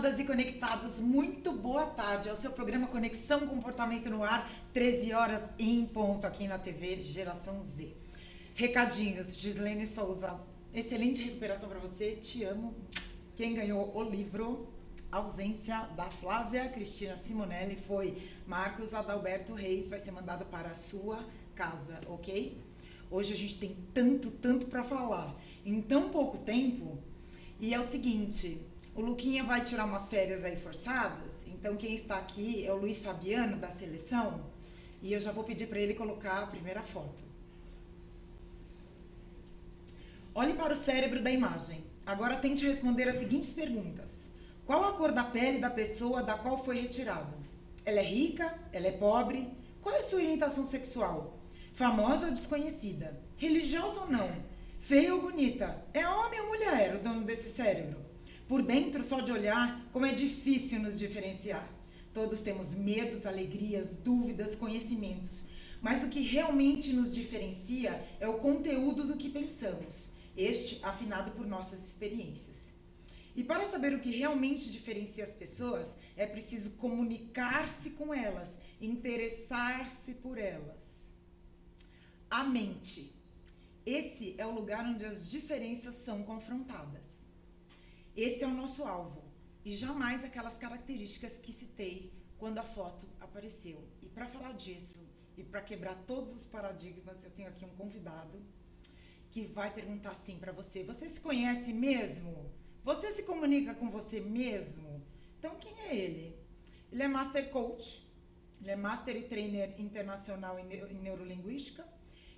conectadas e conectados, muito boa tarde. É o seu programa Conexão Comportamento no Ar, 13 horas em ponto, aqui na TV Geração Z. Recadinhos, Gislene Souza, excelente recuperação para você, te amo. Quem ganhou o livro Ausência, da Flávia Cristina Simonelli, foi Marcos Adalberto Reis, vai ser mandado para a sua casa, ok? Hoje a gente tem tanto para falar, em tão pouco tempo, e é o seguinte, o Luquinha vai tirar umas férias aí forçadas, então quem está aqui é o Luiz Fabiano, da seleção, e eu já vou pedir para ele colocar a primeira foto. Olhe para o cérebro da imagem. Agora tente responder as seguintes perguntas. Qual a cor da pele da pessoa da qual foi retirado? Ela é rica? Ela é pobre? Qual é a sua orientação sexual? Famosa ou desconhecida? Religiosa ou não? Feia ou bonita? É homem ou mulher o dono desse cérebro? Por dentro, só de olhar, como é difícil nos diferenciar. Todos temos medos, alegrias, dúvidas, conhecimentos. Mas o que realmente nos diferencia é o conteúdo do que pensamos. Este afinado por nossas experiências. E para saber o que realmente diferencia as pessoas, é preciso comunicar-se com elas, interessar-se por elas. A mente. Esse é o lugar onde as diferenças são confrontadas. Esse é o nosso alvo, e jamais aquelas características que citei quando a foto apareceu. E para falar disso, e para quebrar todos os paradigmas, eu tenho aqui um convidado que vai perguntar assim para você: você se conhece mesmo? Você se comunica com você mesmo? Então, quem é ele? Ele é Master Coach, ele é Master e Trainer Internacional em Neurolinguística,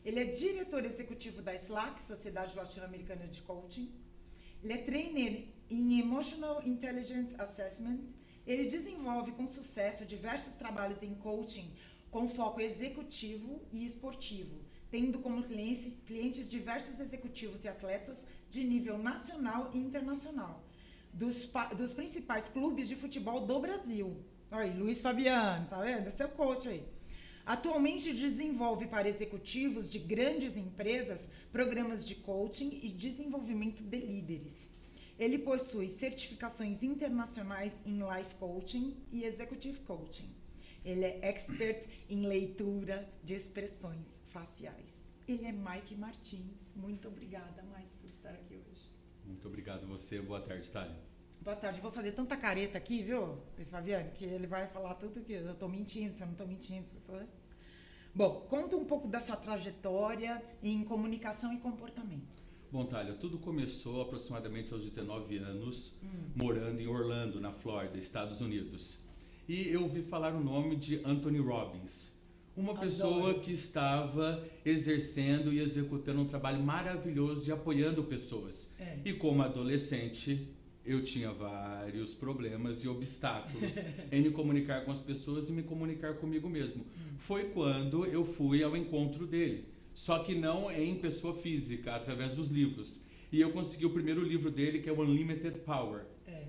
ele é diretor executivo da SLAC, Sociedade Latino-Americana de Coaching, ele é Trainer em Emotional Intelligence Assessment, ele desenvolve com sucesso diversos trabalhos em coaching com foco executivo e esportivo, tendo como clientes diversos executivos e atletas de nível nacional e internacional, dos principais clubes de futebol do Brasil. Olha aí, Luiz Fabiano, tá vendo? É seu coach aí. Atualmente desenvolve para executivos de grandes empresas programas de coaching e desenvolvimento de líderes. Ele possui certificações internacionais em Life Coaching e Executive Coaching. Ele é expert em leitura de expressões faciais. Ele é Mike Martins. Muito obrigada, Mike, por estar aqui hoje. Muito obrigado a você. Boa tarde, Thalia. Boa tarde. Vou fazer tanta careta aqui, viu, Luiz Fabiano, que ele vai falar tudo que eu estou mentindo, se eu não estou mentindo. Se eu tô... Bom, conta um pouco da sua trajetória em comunicação e comportamento. Bom, Thalia, tudo começou aproximadamente aos 19 anos, morando em Orlando, na Flórida, Estados Unidos. E eu ouvi falar o nome de Anthony Robbins, uma pessoa que estava exercendo e executando um trabalho maravilhoso de apoiando pessoas. E como adolescente, eu tinha vários problemas e obstáculos em me comunicar com as pessoas e me comunicar comigo mesmo. Foi quando eu fui ao encontro dele, só que não em pessoa física, através dos livros. E eu consegui o primeiro livro dele, que é o Unlimited Power,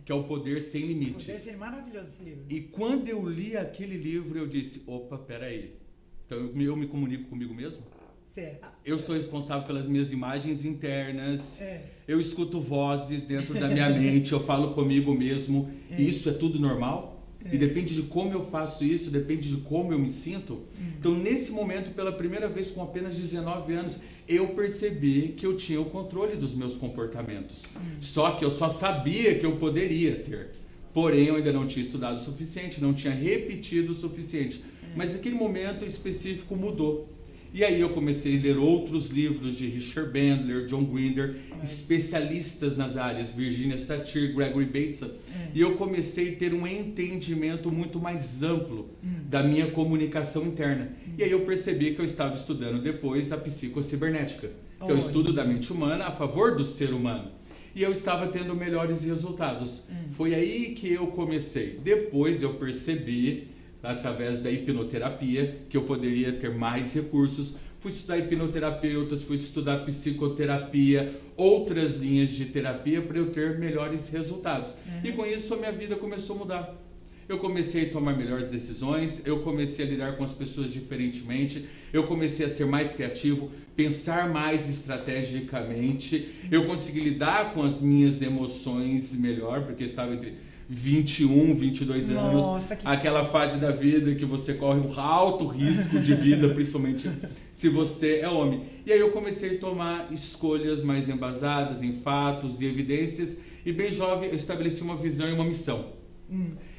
que é o Poder Sem Limites. Deve ser maravilhoso esse livro. E quando eu li aquele livro, eu disse, opa, peraí, então eu me comunico comigo mesmo? Certo. Eu sou responsável pelas minhas imagens internas, eu escuto vozes dentro da minha mente, eu falo comigo mesmo, e isso é tudo normal? E depende de como eu faço isso, depende de como eu me sinto. Então, nesse momento, pela primeira vez, com apenas 19 anos, eu percebi que eu tinha o controle dos meus comportamentos. Só que eu só sabia que eu poderia ter. Porém, eu ainda não tinha estudado o suficiente, não tinha repetido o suficiente. Mas naquele momento específico mudou. E aí eu comecei a ler outros livros de Richard Bandler, John Grinder, especialistas nas áreas, Virginia Satir, Gregory Bateson. E eu comecei a ter um entendimento muito mais amplo da minha comunicação interna. E aí eu percebi que eu estava estudando depois a psicocibernética, que é o estudo da mente humana a favor do ser humano. E eu estava tendo melhores resultados. Foi aí que eu comecei. Depois eu percebi, através da hipnoterapia, que eu poderia ter mais recursos. Fui estudar hipnoterapeutas, fui estudar psicoterapia, outras linhas de terapia para eu ter melhores resultados. E com isso a minha vida começou a mudar. Eu comecei a tomar melhores decisões, eu comecei a lidar com as pessoas diferentemente, eu comecei a ser mais criativo, pensar mais estrategicamente, eu consegui lidar com as minhas emoções melhor, porque eu estava entre 21, 22 anos. Nossa, Aquela fase da vida que você corre um alto risco de vida, principalmente se você é homem. E aí eu comecei a tomar escolhas mais embasadas em fatos e evidências. E bem jovem eu estabeleci uma visão e uma missão.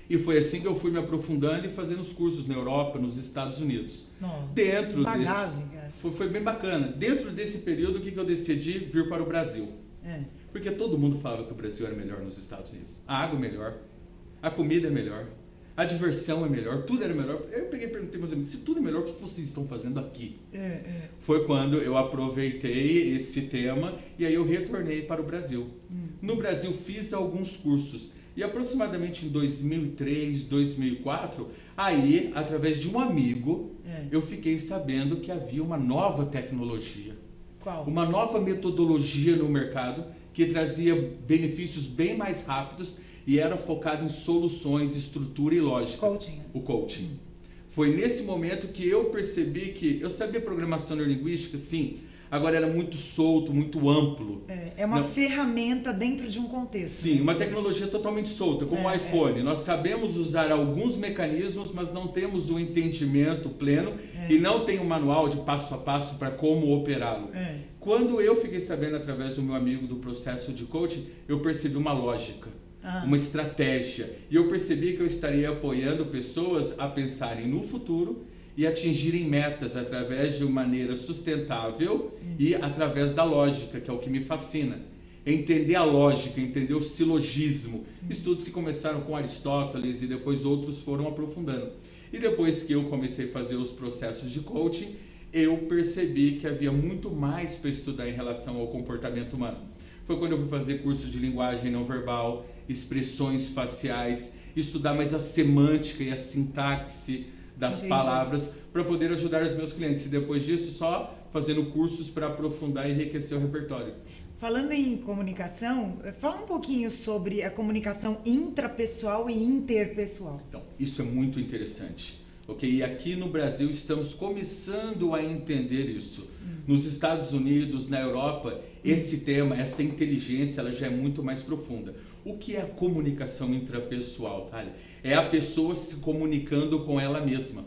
E foi assim que eu fui me aprofundando e fazendo os cursos na Europa, nos Estados Unidos. Dentro bagagem, desse, foi bem bacana. Dentro desse período, o que eu decidi? Vir para o Brasil. Porque todo mundo falava que o Brasil era melhor nos Estados Unidos. A água é melhor, a comida é melhor, a diversão é melhor, tudo era melhor. Eu peguei e perguntei meus amigos, se tudo é melhor, o que vocês estão fazendo aqui? Foi quando eu aproveitei esse tema e aí eu retornei para o Brasil. No Brasil fiz alguns cursos. E aproximadamente em 2003, 2004, aí, através de um amigo, eu fiquei sabendo que havia uma nova tecnologia. Qual? Uma nova metodologia no mercado que trazia benefícios bem mais rápidos e era focado em soluções, estrutura e lógica. Coaching. O coaching. Foi nesse momento que eu percebi que eu sabia programação neurolinguística, sim, agora era muito solto, muito amplo. É uma ferramenta dentro de um contexto. Sim, uma tecnologia totalmente solta, como o iPhone. Nós sabemos usar alguns mecanismos, mas não temos o entendimento pleno e não tem um manual de passo a passo para como operá-lo. Quando eu fiquei sabendo, através do meu amigo, do processo de coaching, eu percebi uma lógica, uma estratégia. E eu percebi que eu estaria apoiando pessoas a pensarem no futuro e atingirem metas através de uma maneira sustentável e através da lógica, que é o que me fascina. Entender a lógica, entender o silogismo. Estudos que começaram com Aristóteles e depois outros foram aprofundando. E depois que eu comecei a fazer os processos de coaching, eu percebi que havia muito mais para estudar em relação ao comportamento humano. Foi quando eu fui fazer curso de linguagem não verbal, expressões faciais, estudar mais a semântica e a sintaxe das palavras para poder ajudar os meus clientes. E depois disso, só fazendo cursos para aprofundar e enriquecer o repertório. Falando em comunicação, fala um pouquinho sobre a comunicação intrapessoal e interpessoal. Então, isso é muito interessante. Ok? E aqui no Brasil estamos começando a entender isso. Nos Estados Unidos, na Europa, esse tema, essa inteligência, ela já é muito mais profunda. O que é a comunicação intrapessoal, Thalia? É a pessoa se comunicando com ela mesma.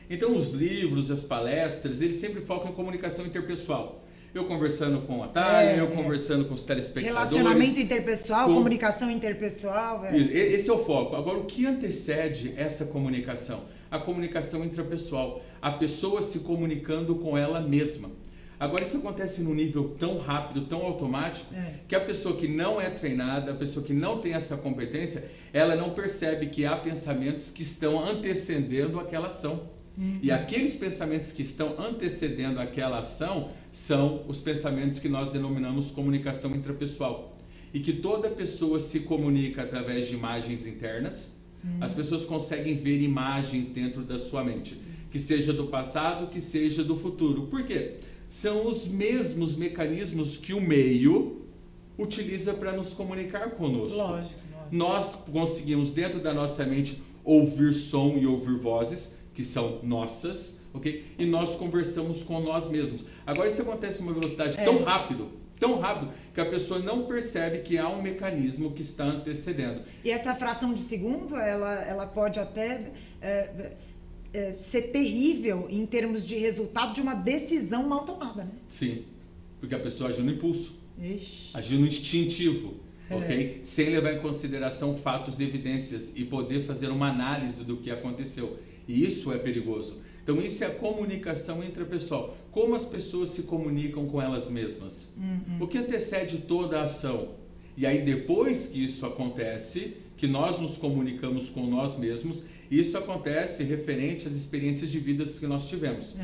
Então, os livros, as palestras, eles sempre focam em comunicação interpessoal. Eu conversando com a Thalia, eu conversando com os telespectadores. Relacionamento interpessoal, comunicação interpessoal. Esse é o foco. Agora, o que antecede essa comunicação? A comunicação intrapessoal. A pessoa se comunicando com ela mesma. Agora, isso acontece num nível tão rápido, tão automático, que a pessoa que não é treinada, a pessoa que não tem essa competência, ela não percebe que há pensamentos que estão antecedendo aquela ação. E aqueles pensamentos que estão antecedendo aquela ação são os pensamentos que nós denominamos comunicação intrapessoal. E que toda pessoa se comunica através de imagens internas. As pessoas conseguem ver imagens dentro da sua mente, que seja do passado, que seja do futuro. Por quê? São os mesmos mecanismos que o meio utiliza para nos comunicar conosco. Lógico. Nós conseguimos, dentro da nossa mente, ouvir som e ouvir vozes, que são nossas, ok? E nós conversamos com nós mesmos. Agora, isso acontece numa velocidade tão rápido, que a pessoa não percebe que há um mecanismo que está antecedendo. E essa fração de segundo, ela pode até ser terrível em termos de resultado de uma decisão mal tomada, né? Sim, porque a pessoa agiu no impulso, agiu no instintivo, ok? Sem levar em consideração fatos e evidências e poder fazer uma análise do que aconteceu. E isso é perigoso. Então, isso é a comunicação intrapessoal. Como as pessoas se comunicam com elas mesmas. O que antecede toda a ação? E aí, depois que isso acontece, que nós nos comunicamos com nós mesmos, isso acontece referente às experiências de vida que nós tivemos.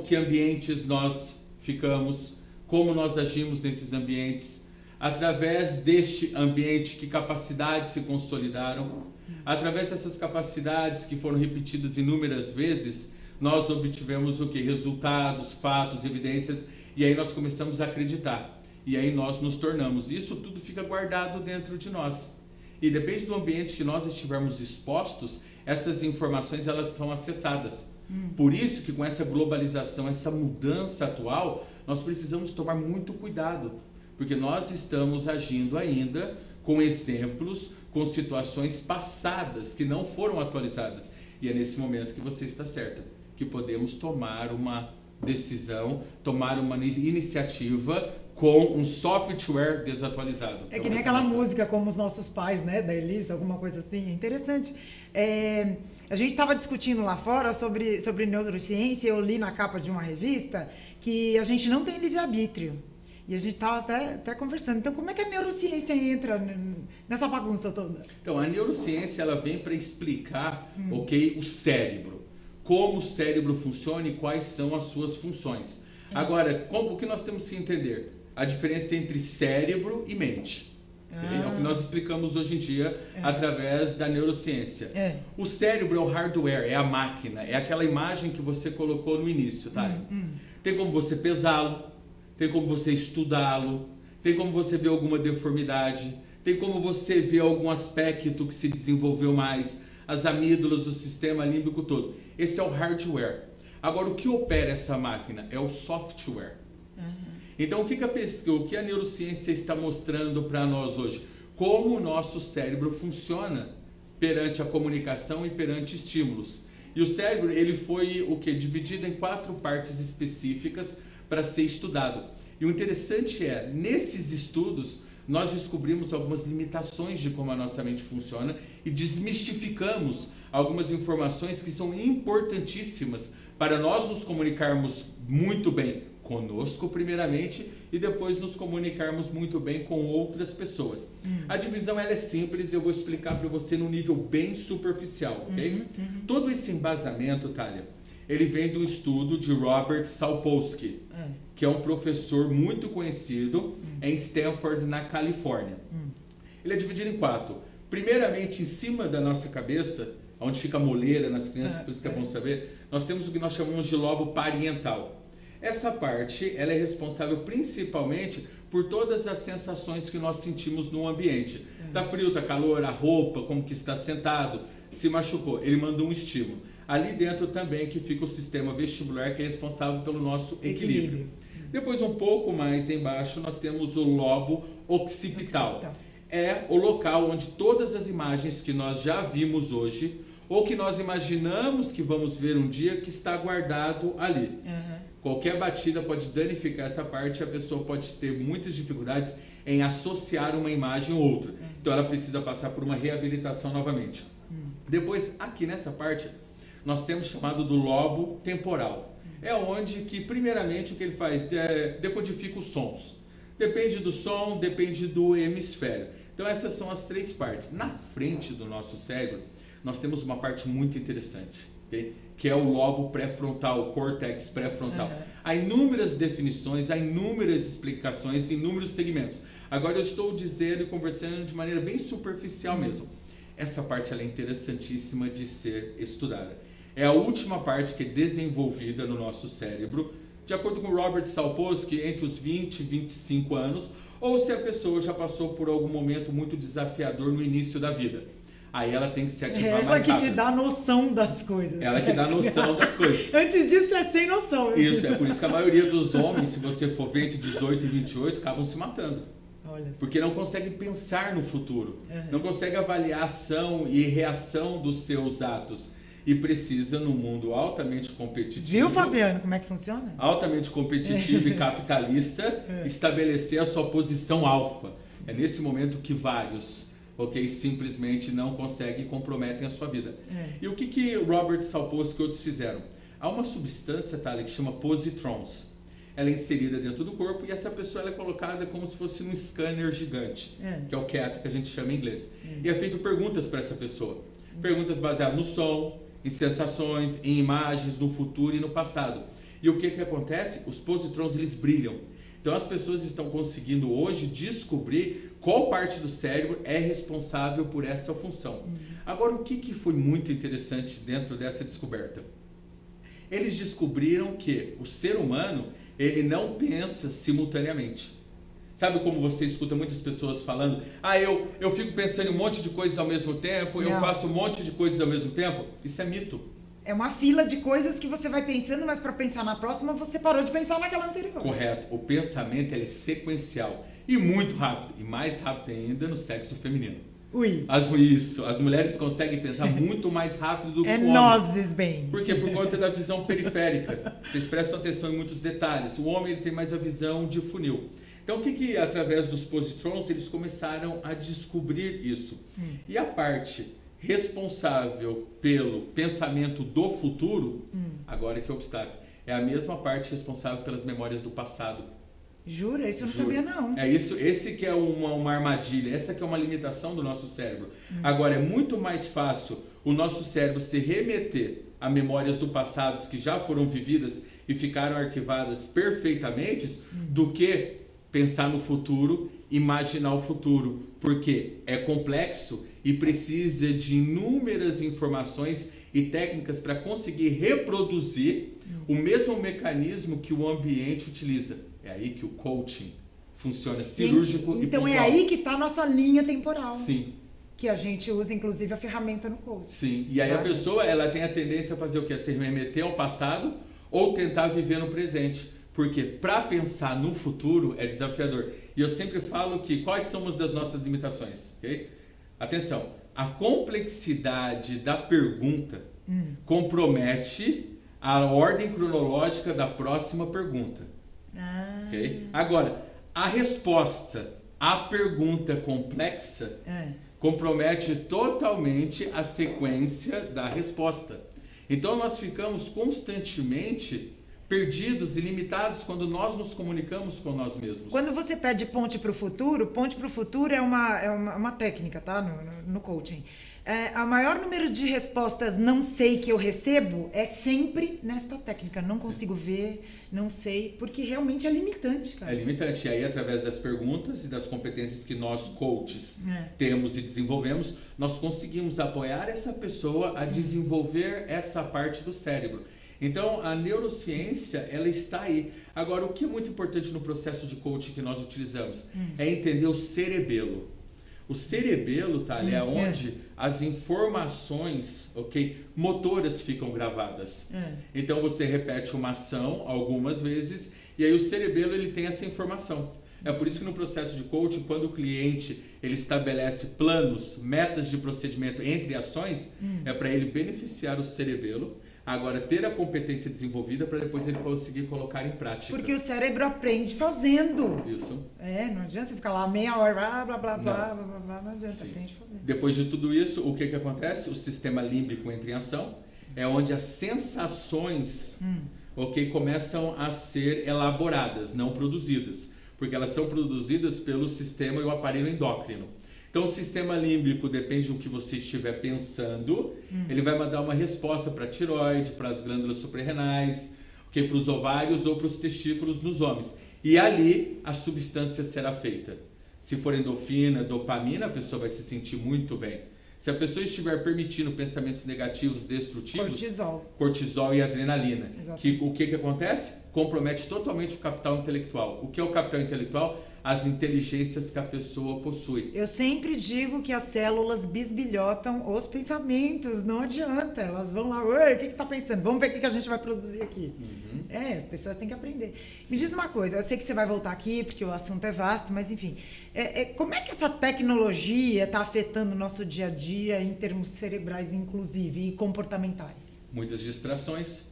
Que ambientes nós ficamos, como nós agimos nesses ambientes, através deste ambiente, que capacidades se consolidaram. Através dessas capacidades que foram repetidas inúmeras vezes, nós obtivemos o que? Resultados, fatos, evidências, e aí nós começamos a acreditar. E aí nós nos tornamos. Isso tudo fica guardado dentro de nós. E depende do ambiente que nós estivermos expostos, essas informações elas são acessadas. Por isso que com essa globalização, essa mudança atual, nós precisamos tomar muito cuidado, porque nós estamos agindo ainda com exemplos, com situações passadas que não foram atualizadas. E é nesse momento que você está certa, que podemos tomar uma decisão, tomar uma iniciativa com um software desatualizado. É que nem aquela música Como os Nossos Pais, né, da Elisa, alguma coisa assim. É interessante. A gente estava discutindo lá fora sobre neurociência. Eu li na capa de uma revista que a gente não tem livre-arbítrio. E a gente estava até conversando. Então, como é que a neurociência entra nessa bagunça toda? Então, a neurociência ela vem para explicar o cérebro. Como o cérebro funciona e quais são as suas funções. Agora, o que nós temos que entender? A diferença entre cérebro e mente. É o que nós explicamos hoje em dia através da neurociência. O cérebro é o hardware, é a máquina, é aquela imagem que você colocou no início, tá? Tem como você pesá-lo, tem como você estudá-lo, tem como você ver alguma deformidade, tem como você ver algum aspecto que se desenvolveu mais, as amígdalas, o sistema límbico todo. Esse é o hardware. Agora, o que opera essa máquina é o software. Então, o que a neurociência está mostrando para nós hoje? Como o nosso cérebro funciona perante a comunicação e perante estímulos. E o cérebro ele foi dividido em 4 partes específicas para ser estudado. E o interessante é, nesses estudos, nós descobrimos algumas limitações de como a nossa mente funciona e desmistificamos algumas informações que são importantíssimas para nós nos comunicarmos muito bem conosco primeiramente e depois nos comunicarmos muito bem com outras pessoas. A divisão ela é simples, eu vou explicar para você no nível bem superficial, ok? Todo esse embasamento, Thalia, ele vem do estudo de Robert Sapolsky, que é um professor muito conhecido em Stanford, na Califórnia. Ele é dividido em 4. Primeiramente, em cima da nossa cabeça, onde fica a moleira nas crianças, por isso que é bom saber, nós temos o que nós chamamos de lobo parietal. Essa parte ela é responsável principalmente por todas as sensações que nós sentimos no ambiente. Tá frio, tá calor, a roupa, como que está sentado, se machucou, ele manda um estímulo. Ali dentro também que fica o sistema vestibular, que é responsável pelo nosso equilíbrio. Depois, um pouco mais embaixo, nós temos o lobo occipital. É o local onde todas as imagens que nós já vimos hoje, ou que nós imaginamos que vamos ver um dia, que está guardado ali. Qualquer batida pode danificar essa parte e a pessoa pode ter muitas dificuldades em associar uma imagem ou outra. Então ela precisa passar por uma reabilitação novamente. Depois, aqui nessa parte, nós temos chamado do lobo temporal. É onde que, primeiramente, o que ele faz? Decodifica os sons. Depende do som, depende do hemisfério. Então essas são as 3 partes. Na frente do nosso cérebro, nós temos uma parte muito interessante, okay? Que é o lobo pré-frontal, o córtex pré-frontal. Há inúmeras definições, há inúmeras explicações, inúmeros segmentos. Agora eu estou dizendo e conversando de maneira bem superficial mesmo. Essa parte ela é interessantíssima de ser estudada. É a última parte que é desenvolvida no nosso cérebro, de acordo com Robert Sapolsky, entre os 20 e 25 anos, ou se a pessoa já passou por algum momento muito desafiador no início da vida. Aí ela tem que se ativar mais rápido. Ela que te dá noção das coisas. Ela que dá noção das coisas. Antes disso é sem noção. Isso, é por isso que a maioria dos homens, se você for ver entre 18 e 28, acabam se matando. Porque não conseguem pensar no futuro. Não conseguem avaliar a ação e reação dos seus atos. E precisa, num mundo altamente competitivo... Viu, Fabiano, como é que funciona? Altamente competitivo e capitalista, estabelecer a sua posição alfa. É nesse momento que vários... simplesmente não conseguem e comprometem a sua vida. E o que Robert Sapolsky e outros fizeram? Há uma substância, Thalia, que chama positrons. Ela é inserida dentro do corpo e essa pessoa ela é colocada como se fosse num scanner gigante, que é o CAT, que a gente chama em inglês. E é feito perguntas para essa pessoa. Perguntas baseadas no som, em sensações, em imagens, no futuro e no passado. E o que acontece? Os positrons eles brilham. Então as pessoas estão conseguindo hoje descobrir qual parte do cérebro é responsável por essa função. Agora, o que foi muito interessante dentro dessa descoberta? Eles descobriram que o ser humano, ele não pensa simultaneamente. Sabe como você escuta muitas pessoas falando, eu fico pensando em um monte de coisas ao mesmo tempo, eu faço um monte de coisas ao mesmo tempo? Isso é mito. É uma fila de coisas que você vai pensando, mas para pensar na próxima, você parou de pensar naquela anterior. Correto. O pensamento ele é sequencial. E muito rápido, e mais rápido ainda no sexo feminino. Ui. As mulheres conseguem pensar muito mais rápido do que o homem. Nozes, bem. Por quê? Por conta da visão periférica. Vocês prestam atenção em muitos detalhes. O homem ele tem mais a visão de funil. Então, o que através dos positrons, eles começaram a descobrir isso. E a parte responsável pelo pensamento do futuro, agora que é o obstáculo, é a mesma parte responsável pelas memórias do passado. Jura? Isso eu não sabia, não. É isso, esse que é uma armadilha, essa que é uma limitação do nosso cérebro. Agora, é muito mais fácil o nosso cérebro se remeter a memórias do passado que já foram vividas e ficaram arquivadas perfeitamente do que pensar no futuro, imaginar o futuro, porque é complexo e precisa de inúmeras informações e técnicas para conseguir reproduzir o mesmo mecanismo que o ambiente utiliza. É aí que o coaching funciona cirúrgico e então pontual. É aí que está a nossa linha temporal. Sim. Que a gente usa, inclusive, a ferramenta no coaching. Sim. E aí a pessoa ela tem a tendência a fazer o quê? A se remeter ao passado ou tentar viver no presente. Porque para pensar no futuro é desafiador. E eu sempre falo que quais são as das nossas limitações? Okay? Atenção, a complexidade da pergunta compromete a ordem cronológica da próxima pergunta. Okay? Agora, a resposta à pergunta complexa compromete totalmente a sequência da resposta. Então nós ficamos constantemente perdidos e limitados quando nós nos comunicamos com nós mesmos. Quando você pede ponte para o futuro é uma técnica, tá? No coaching. A maior número de respostas não sei que eu recebo é sempre nesta técnica. Não consigo ver, não sei, porque realmente é limitante, cara. É limitante. E aí, através das perguntas e das competências que nós, coaches, temos e desenvolvemos, nós conseguimos apoiar essa pessoa a desenvolver essa parte do cérebro. Então, a neurociência, ela está aí. Agora, o que é muito importante no processo de coaching que nós utilizamos é entender o cerebelo. O cerebelo, Thalia, é onde as informações, motoras ficam gravadas. Então, você repete uma ação algumas vezes e aí o cerebelo ele tem essa informação. É por isso que no processo de coaching, quando o cliente ele estabelece planos, metas de procedimento entre ações, é para ele beneficiar o cerebelo. Agora, ter a competência desenvolvida para depois ele conseguir colocar em prática. Porque o cérebro aprende fazendo. Isso. Não adianta você ficar lá meia hora, blá, blá, blá, não adianta, aprende fazendo. Depois de tudo isso, o que acontece? O sistema límbico entra em ação, é onde as sensações começam a ser elaboradas, não produzidas. Porque elas são produzidas pelo sistema e o aparelho endócrino. Então, o sistema límbico depende do que você estiver pensando, ele vai mandar uma resposta para a tireoide, para as glândulas suprarrenais, para os ovários ou para os testículos nos homens. E ali a substância será feita. Se for endorfina, dopamina, a pessoa vai se sentir muito bem. Se a pessoa estiver permitindo pensamentos negativos, destrutivos, cortisol e adrenalina. O que acontece? Compromete totalmente o capital intelectual. O que é o capital intelectual? As inteligências que a pessoa possui. Eu sempre digo que as células bisbilhotam os pensamentos, não adianta. Elas vão lá, o que está pensando? Vamos ver o que a gente vai produzir aqui. As pessoas têm que aprender. Me diz uma coisa, eu sei que você vai voltar aqui, porque o assunto é vasto, mas enfim, como é que essa tecnologia está afetando o nosso dia a dia em termos cerebrais, inclusive, e comportamentais? Muitas distrações.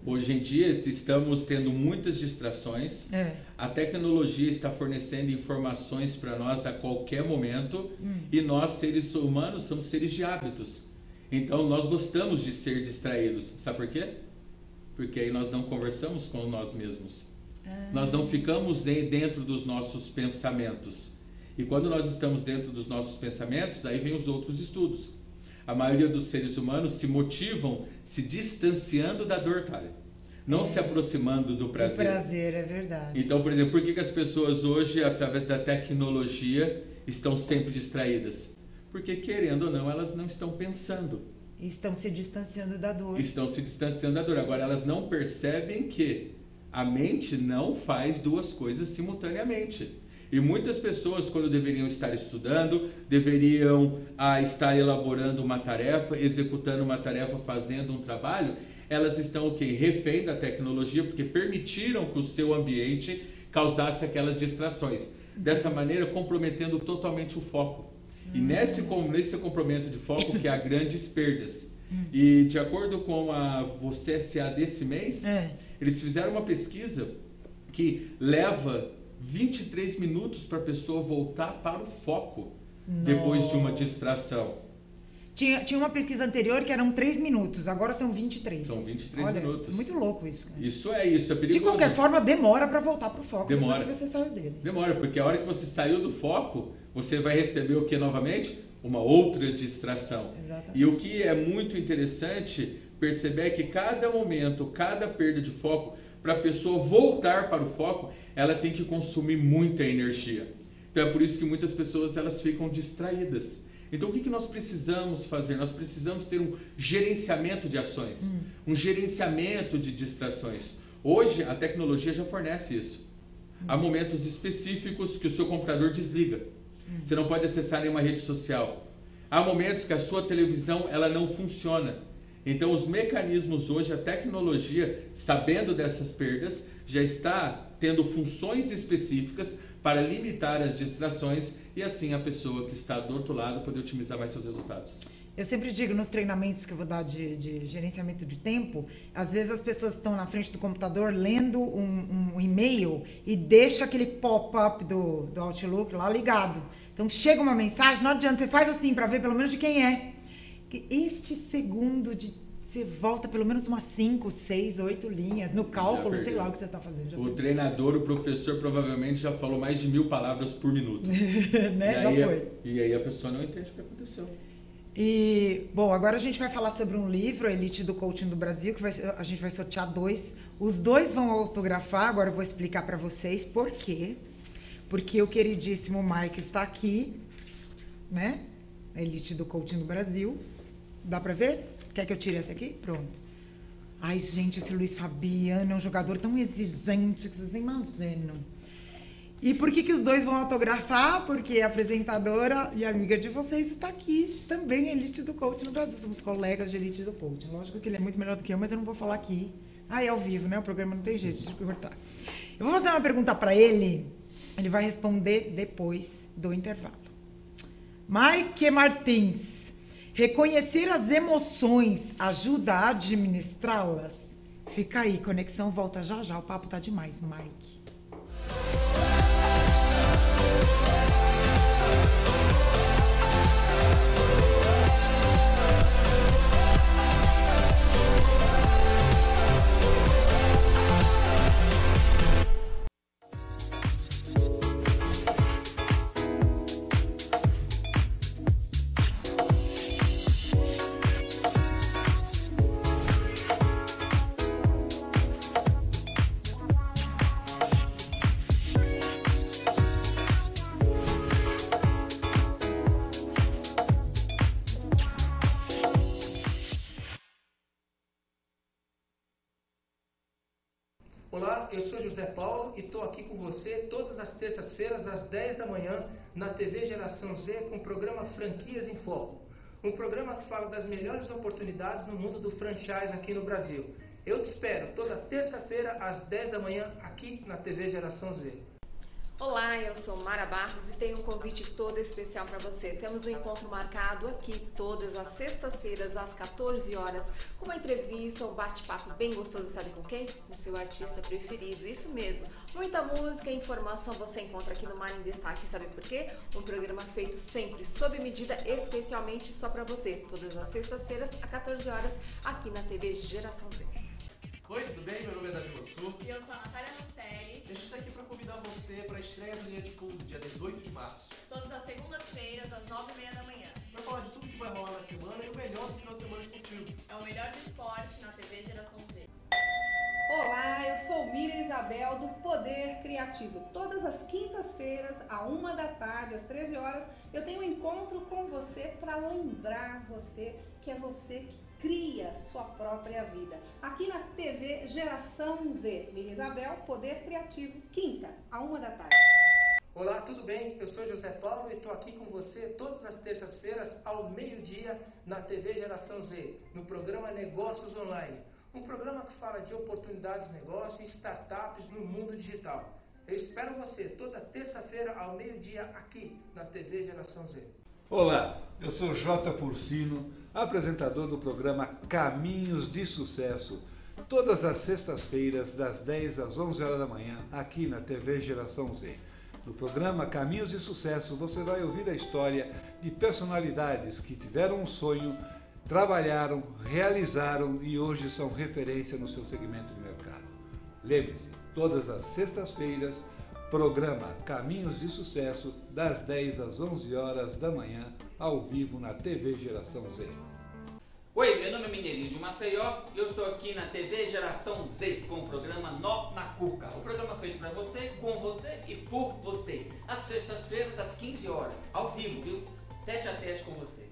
Hoje em dia estamos tendo muitas distrações. A tecnologia está fornecendo informações para nós a qualquer momento e nós, seres humanos, somos seres de hábitos. Então nós gostamos de ser distraídos. Sabe por quê? Porque aí nós não conversamos com nós mesmos. Nós não ficamos dentro dos nossos pensamentos. E quando nós estamos dentro dos nossos pensamentos, aí vem os outros estudos. A maioria dos seres humanos se motivam se distanciando da dor, Thalia. Não se aproximando do prazer. O prazer, é verdade. Então, por exemplo, por que as pessoas hoje, através da tecnologia, estão sempre distraídas? Porque, querendo ou não, elas não estão pensando. Estão se distanciando da dor. Estão se distanciando da dor. Agora, elas não percebem que a mente não faz duas coisas simultaneamente. E muitas pessoas, quando deveriam estar estudando, deveriam estar elaborando uma tarefa, executando uma tarefa, fazendo um trabalho, elas estão refém da tecnologia, porque permitiram que o seu ambiente causasse aquelas distrações. dessa maneira comprometendo totalmente o foco. E nesse complemento de foco que há grandes perdas. E de acordo com a Você SA desse mês, eles fizeram uma pesquisa que leva 23 minutos para a pessoa voltar para o foco depois de uma distração. Tinha uma pesquisa anterior que eram 3 minutos, agora são 23. São 23 Olha, minutos. Muito louco isso. Cara. Isso é perigoso. De qualquer forma, demora para voltar para o foco. Demora. Depois você saiu dele. Demora, porque a hora que você saiu do foco, você vai receber o que novamente? Uma outra distração. Exatamente. E o que é muito interessante perceber é que cada momento, cada perda de foco, para a pessoa voltar para o foco, ela tem que consumir muita energia. Então é por isso que muitas pessoas elas ficam distraídas. Então o que nós precisamos fazer? Nós precisamos ter um gerenciamento de ações, um gerenciamento de distrações. Hoje a tecnologia já fornece isso. Há momentos específicos que o seu computador desliga. Você não pode acessar nenhuma rede social. Há momentos que a sua televisão ela não funciona. Então os mecanismos hoje, a tecnologia, sabendo dessas perdas, já está tendo funções específicas para limitar as distrações e assim a pessoa que está do outro lado poder otimizar mais seus resultados. Eu sempre digo nos treinamentos que eu vou dar de gerenciamento de tempo, às vezes as pessoas estão na frente do computador lendo um e-mail e deixa aquele pop-up do Outlook lá ligado. Então chega uma mensagem, não adianta, você faz assim para ver pelo menos de quem é. Este segundo você volta pelo menos umas 5, 6, 8 linhas no cálculo, sei lá o que você está fazendo. O treinador, o professor provavelmente já falou mais de 1000 palavras por minuto. Né? Já foi. E aí a pessoa não entende o que aconteceu. E, bom, agora a gente vai falar sobre um livro, Elite do Coaching do Brasil, que a gente vai sortear 2. Os 2 vão autografar, agora eu vou explicar para vocês por quê. Porque o queridíssimo Mike está aqui, né? Elite do Coaching do Brasil. Dá para ver? Quer que eu tire essa aqui? Pronto. Ai, gente, esse Luiz Fabiano é um jogador tão exigente que vocês nem imaginam. E por que os 2 vão autografar? Porque a apresentadora e amiga de vocês está aqui também, Elite do Coaching no Brasil. Somos colegas de Elite do Coaching. Lógico que ele é muito melhor do que eu, mas eu não vou falar aqui. É ao vivo, né? O programa não tem jeito de cortar. Eu vou fazer uma pergunta para ele. Ele vai responder depois do intervalo. Mike Martins. Reconhecer as emoções ajuda a administrá-las? Fica aí, conexão volta já já. O papo tá demais, Mike. Olá, eu sou José Paulo e estou aqui com você todas as terças-feiras às 10 da manhã na TV Geração Z com o programa Franquias em Foco. Um programa que fala das melhores oportunidades no mundo do franchise aqui no Brasil. Eu te espero toda terça-feira às 10 da manhã aqui na TV Geração Z. Olá, eu sou Mara Bastos e tenho um convite todo especial para você. Temos um encontro marcado aqui todas as sextas-feiras às 14 horas com uma entrevista, um bate-papo bem gostoso, sabe com quem? Com o seu artista preferido, isso mesmo. Muita música e informação você encontra aqui no Mar em Destaque, sabe por quê? Um programa feito sempre sob medida, especialmente só para você. Todas as sextas-feiras às 14 horas aqui na TV Geração Z. Oi, tudo bem? Meu nome é Davi Mansur. E eu sou a Natália Musselli. A gente está aqui para convidar você para a estreia do Linha de Fundo, dia 18 de março. Todas as segundas-feiras, às 9h30 da manhã. Para falar de tudo que vai rolar na semana e o melhor do final de semana esportivo. É o melhor do esporte na TV Geração Z. Olá, eu sou Miriam Isabel do Poder Criativo. Todas as quintas-feiras, à 13h, às 13 horas, eu tenho um encontro com você para lembrar você que é você que cria sua própria vida. Aqui na TV Geração Z, Miriam Isabel, Poder Criativo, quinta, à 13h. Olá, tudo bem? Eu sou José Paulo e estou aqui com você todas as terças-feiras ao meio-dia na TV Geração Z, no programa Negócios Online. Um programa que fala de oportunidades de negócio e startups no mundo digital. Eu espero você toda terça-feira ao meio-dia aqui na TV Geração Z. Olá, eu sou J. Porcino, apresentador do programa Caminhos de Sucesso, todas as sextas-feiras, das 10 às 11 horas da manhã, aqui na TV Geração Z. No programa Caminhos de Sucesso, você vai ouvir a história de personalidades que tiveram um sonho, trabalharam, realizaram e hoje são referência no seu segmento de mercado. Lembre-se, todas as sextas-feiras, programa Caminhos de Sucesso, das 10 às 11 horas da manhã, ao vivo na TV Geração Z. Oi, meu nome é Mineirinho de Maceió e eu estou aqui na TV Geração Z com o programa Nó na Cuca. O programa feito para você, com você e por você. Às sextas-feiras, às 15 horas, ao vivo, viu? Tete a tete com você.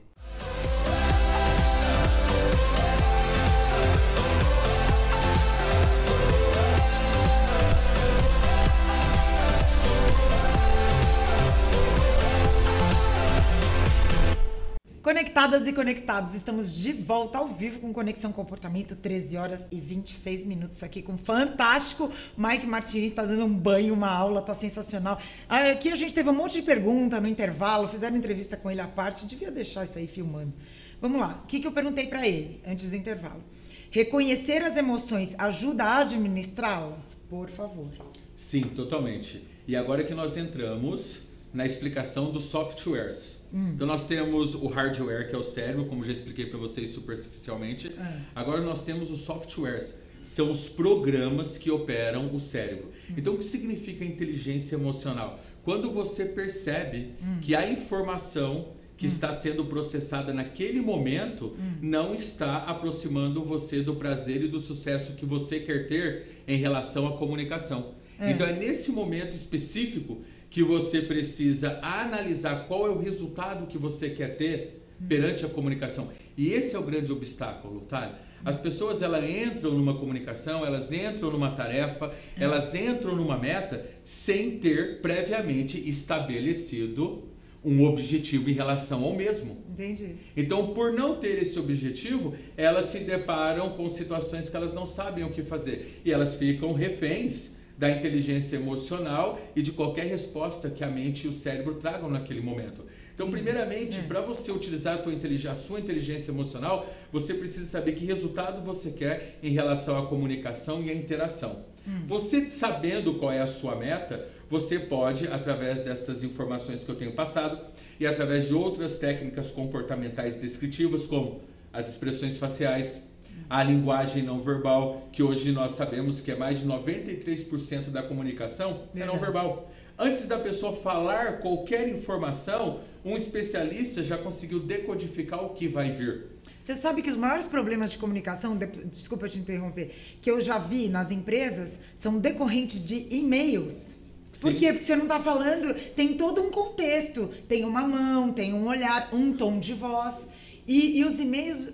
Conectadas e conectados, estamos de volta ao vivo com Conexão Comportamento, 13 horas e 26 minutos aqui com o fantástico Mike Martins, está dando um banho, uma aula, tá sensacional. Aqui a gente teve um monte de pergunta no intervalo, fizeram entrevista com ele à parte, devia deixar isso aí filmando. Vamos lá, o que eu perguntei para ele antes do intervalo? Reconhecer as emoções ajuda a administrá-las? Por favor. Sim, totalmente. E agora que nós entramos na explicação dos softwares. Então nós temos o hardware, que é o cérebro, como já expliquei para vocês superficialmente. Agora nós temos os softwares, são os programas que operam o cérebro. Então o que significa inteligência emocional? Quando você percebe que a informação que está sendo processada naquele momento não está aproximando você do prazer e do sucesso que você quer ter em relação à comunicação. Então é nesse momento específico que você precisa analisar qual é o resultado que você quer ter perante a comunicação. E esse é o grande obstáculo, tá? As pessoas, elas entram numa comunicação, elas entram numa tarefa, elas entram numa meta sem ter previamente estabelecido um objetivo em relação ao mesmo. Entendi. Então, por não ter esse objetivo, elas se deparam com situações que elas não sabem o que fazer. E elas ficam reféns da inteligência emocional e de qualquer resposta que a mente e o cérebro tragam naquele momento. Então, primeiramente, para você utilizar a sua inteligência emocional, você precisa saber que resultado você quer em relação à comunicação e à interação. Você sabendo qual é a sua meta, você pode, através dessas informações que eu tenho passado e através de outras técnicas comportamentais descritivas, como as expressões faciais, a linguagem não verbal, que hoje nós sabemos que é mais de 93% da comunicação é não verbal. Antes da pessoa falar qualquer informação, um especialista já conseguiu decodificar o que vai vir. Você sabe que os maiores problemas de comunicação, desculpa te interromper, que eu já vi nas empresas, são decorrentes de e-mails. Por quê? Porque você não está falando, tem todo um contexto, tem uma mão, tem um olhar, um tom de voz. E os e-mails,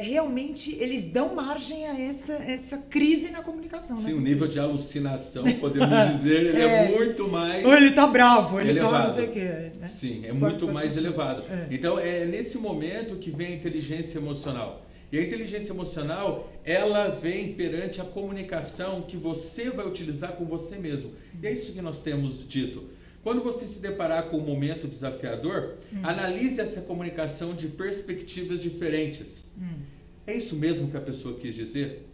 realmente, eles dão margem a essa crise na comunicação. Sim, o nível de alucinação, podemos dizer, ele é muito mais... Ou ele tá bravo, ele elevado. tá não sei o quê. Né? Sim, é muito mais elevado. Então, é nesse momento que vem a inteligência emocional. E a inteligência emocional, ela vem perante a comunicação que você vai utilizar com você mesmo. E é isso que nós temos dito. Quando você se deparar com um momento desafiador, analise essa comunicação de perspectivas diferentes. É isso mesmo que a pessoa quis dizer?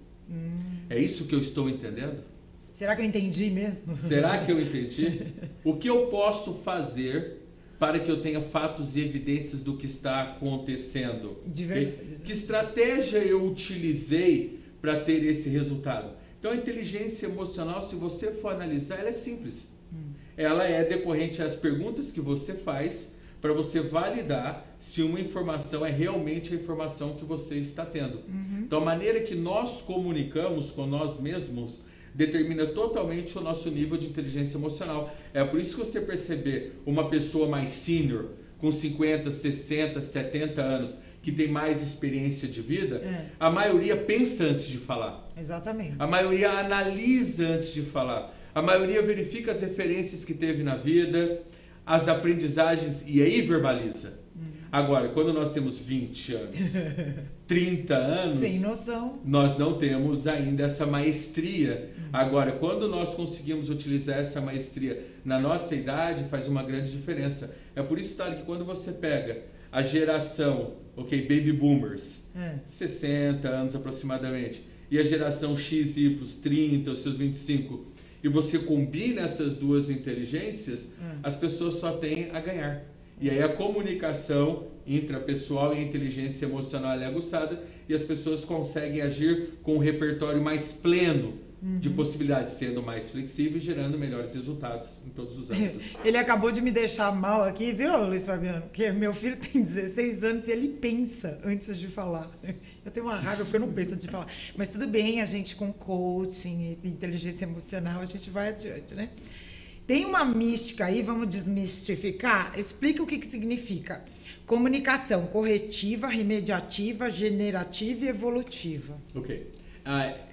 É isso que eu estou entendendo? Será que eu entendi mesmo? Será que eu entendi? O que eu posso fazer para que eu tenha fatos e evidências do que está acontecendo? Que estratégia eu utilizei para ter esse resultado? Então a inteligência emocional, se você for analisar, ela é simples. Ela é decorrente às perguntas que você faz para você validar se uma informação é realmente a informação que você está tendo. Então, a maneira que nós comunicamos com nós mesmos determina totalmente o nosso nível de inteligência emocional. É por isso que você perceber uma pessoa mais sênior, com 50, 60, 70 anos, que tem mais experiência de vida, a maioria pensa antes de falar. Exatamente. A maioria analisa antes de falar. A maioria verifica as referências que teve na vida. as aprendizagens e aí verbaliza. Agora, quando nós temos 20 anos, 30 anos, sem noção, nós não temos ainda essa maestria. Agora, quando nós conseguimos utilizar essa maestria na nossa idade, faz uma grande diferença. É por isso, Thales, que quando você pega a geração, baby boomers, 60 anos aproximadamente, e a geração XY, 30, os seus 25, e você combina essas duas inteligências, as pessoas só têm a ganhar. E aí a comunicação intrapessoal e a inteligência emocional é aguçada e as pessoas conseguem agir com um repertório mais pleno de possibilidades, sendo mais flexível e gerando melhores resultados em todos os âmbitos. Ele acabou de me deixar mal aqui, viu, Luiz Fabiano? Porque meu filho tem 16 anos e ele pensa antes de falar. Eu tenho uma raiva porque eu não penso antes de falar. Mas tudo bem, a gente com coaching e inteligência emocional, a gente vai adiante, né? Tem uma mística aí, vamos desmistificar? Explica o que significa. Comunicação corretiva, remediativa, generativa e evolutiva. Ok.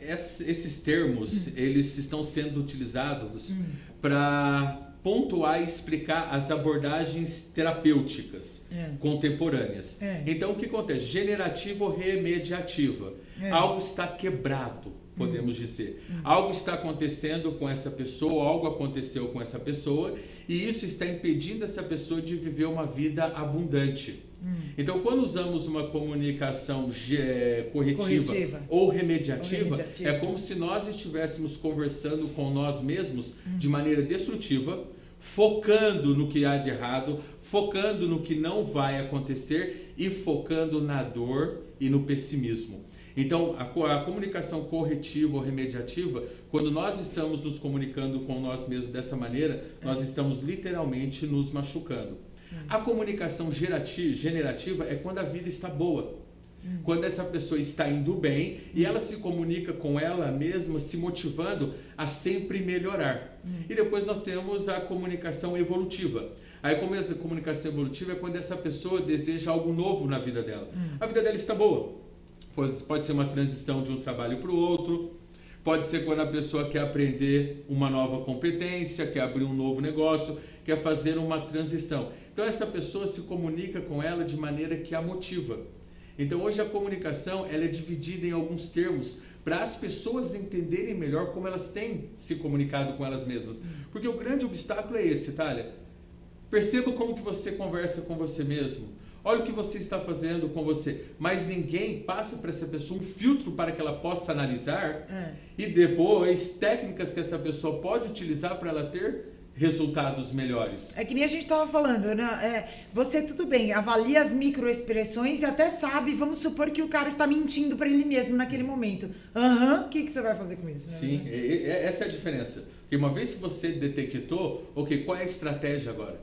Esses termos, eles estão sendo utilizados para pontuar e explicar as abordagens terapêuticas contemporâneas. Então, o que acontece? Generativa ou remediativa. Algo está quebrado, podemos dizer. Algo está acontecendo com essa pessoa, algo aconteceu com essa pessoa, e isso está impedindo essa pessoa de viver uma vida abundante. Então, quando usamos uma comunicação corretiva ou remediativa, é como se nós estivéssemos conversando com nós mesmos de maneira destrutiva, focando no que há de errado, focando no que não vai acontecer e focando na dor e no pessimismo. Então, a comunicação corretiva ou remediativa, quando nós estamos nos comunicando com nós mesmos dessa maneira, nós estamos literalmente nos machucando. A comunicação generativa é quando a vida está boa. Quando essa pessoa está indo bem e ela se comunica com ela mesma, se motivando a sempre melhorar. E depois nós temos a comunicação evolutiva. Aí, como essa comunicação evolutiva é quando essa pessoa deseja algo novo na vida dela. A vida dela está boa. Pode ser uma transição de um trabalho para o outro, pode ser quando a pessoa quer aprender uma nova competência, quer abrir um novo negócio, quer fazer uma transição. Então essa pessoa se comunica com ela de maneira que a motiva. Então hoje a comunicação ela é dividida em alguns termos para as pessoas entenderem melhor como elas têm se comunicado com elas mesmas. Porque o grande obstáculo é esse, Thalia. Perceba como que você conversa com você mesmo. Olha o que você está fazendo com você. Mas ninguém passa para essa pessoa um filtro para que ela possa analisar e depois técnicas que essa pessoa pode utilizar para ela ter resultados melhores. É que nem a gente estava falando, né? Você, tudo bem, avalia as microexpressões e até sabe, vamos supor que o cara está mentindo para ele mesmo naquele momento. O que você vai fazer com isso? Sim, essa é a diferença. Porque uma vez que você detectou, qual é a estratégia agora?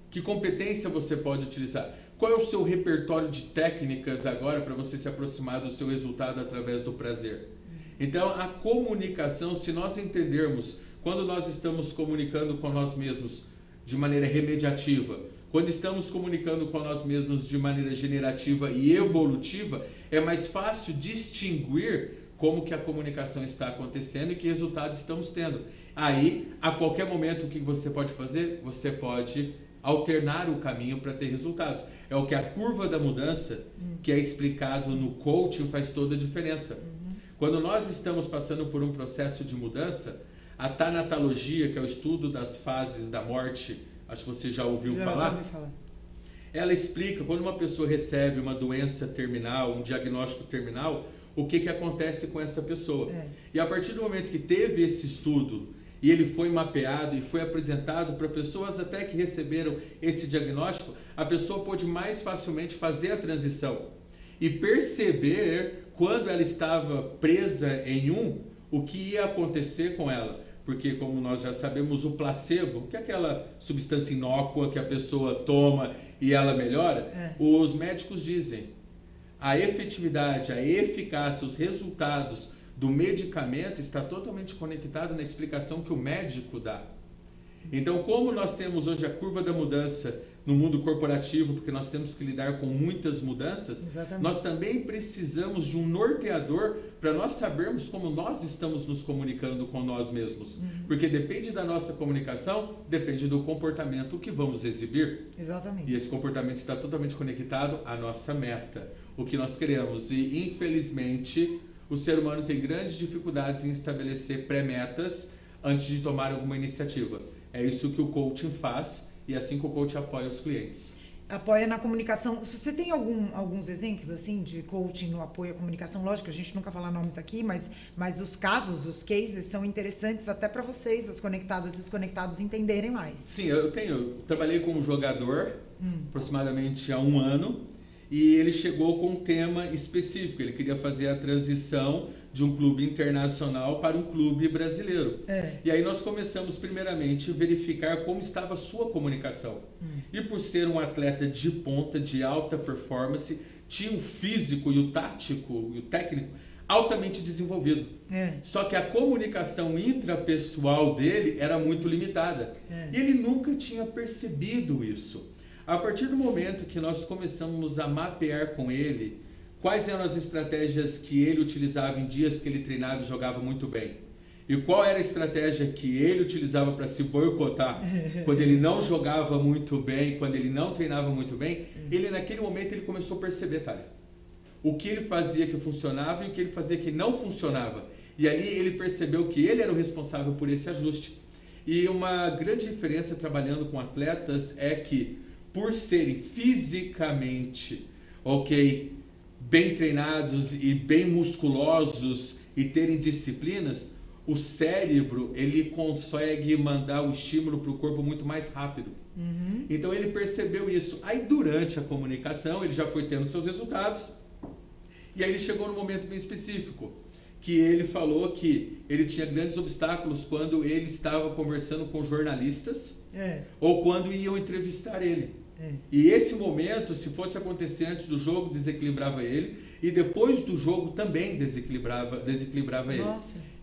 Que competência você pode utilizar? Qual é o seu repertório de técnicas agora para você se aproximar do seu resultado através do prazer? Então, a comunicação, se nós entendermos, quando nós estamos comunicando com nós mesmos de maneira remediativa, quando estamos comunicando com nós mesmos de maneira generativa e evolutiva, é mais fácil distinguir como que a comunicação está acontecendo e que resultados estamos tendo. Aí, a qualquer momento, o que você pode fazer? Você pode alternar o caminho para ter resultados. É o que a curva da mudança, que é explicado no coaching, faz toda a diferença. Quando nós estamos passando por um processo de mudança, a tanatologia, que é o estudo das fases da morte, acho que você já ouviu falar. Ela explica quando uma pessoa recebe uma doença terminal, um diagnóstico terminal, o que acontece com essa pessoa. E a partir do momento que teve esse estudo e ele foi mapeado e foi apresentado para pessoas até que receberam esse diagnóstico, a pessoa pôde mais facilmente fazer a transição e perceber quando ela estava presa em o que ia acontecer com ela. Porque, como nós já sabemos, o placebo, que é aquela substância inócua que a pessoa toma e ela melhora, os médicos dizem a efetividade, a eficácia, os resultados do medicamento está totalmente conectado na explicação que o médico dá. Então, como nós temos hoje a curva da mudança no mundo corporativo, porque nós temos que lidar com muitas mudanças, Exatamente. Nós também precisamos de um norteador para nós sabermos como nós estamos nos comunicando com nós mesmos. Porque depende da nossa comunicação, depende do comportamento que vamos exibir. Exatamente. E esse comportamento está totalmente conectado à nossa meta, o que nós queremos. E, infelizmente, o ser humano tem grandes dificuldades em estabelecer pré-metas antes de tomar alguma iniciativa. É isso que o coaching faz e é assim que o coaching apoia os clientes. Apoia na comunicação. Você tem alguns exemplos assim de coaching no apoio à comunicação? Lógico, a gente nunca fala nomes aqui, mas os casos, os cases são interessantes até para vocês, as conectadas e os conectados, entenderem mais. Sim, eu trabalhei com um jogador aproximadamente há 1 ano e ele chegou com um tema específico. Ele queria fazer a transição de um clube internacional para um clube brasileiro. E aí nós começamos primeiramente a verificar como estava a sua comunicação. E por ser um atleta de ponta, de alta performance, tinha o físico e o tático e o técnico altamente desenvolvido. Só que a comunicação intrapessoal dele era muito limitada. E ele nunca tinha percebido isso. A partir do momento que nós começamos a mapear com ele quais eram as estratégias que ele utilizava em dias que ele treinava e jogava muito bem, e qual era a estratégia que ele utilizava para se boicotar quando ele não jogava muito bem, quando ele não treinava muito bem, ele naquele momento ele começou a perceber, Thalia, o que ele fazia que funcionava e o que ele fazia que não funcionava. E ali ele percebeu que ele era o responsável por esse ajuste. E uma grande diferença trabalhando com atletas é que, por serem fisicamente, bem treinados e bem musculosos e terem disciplinas, o cérebro ele consegue mandar o estímulo para o corpo muito mais rápido. Então ele percebeu isso. Aí durante a comunicação ele já foi tendo seus resultados e aí ele chegou num momento bem específico que ele falou que ele tinha grandes obstáculos quando ele estava conversando com jornalistas ou quando iam entrevistar ele. E esse momento, se fosse acontecer antes do jogo, desequilibrava ele, e depois do jogo também desequilibrava ele.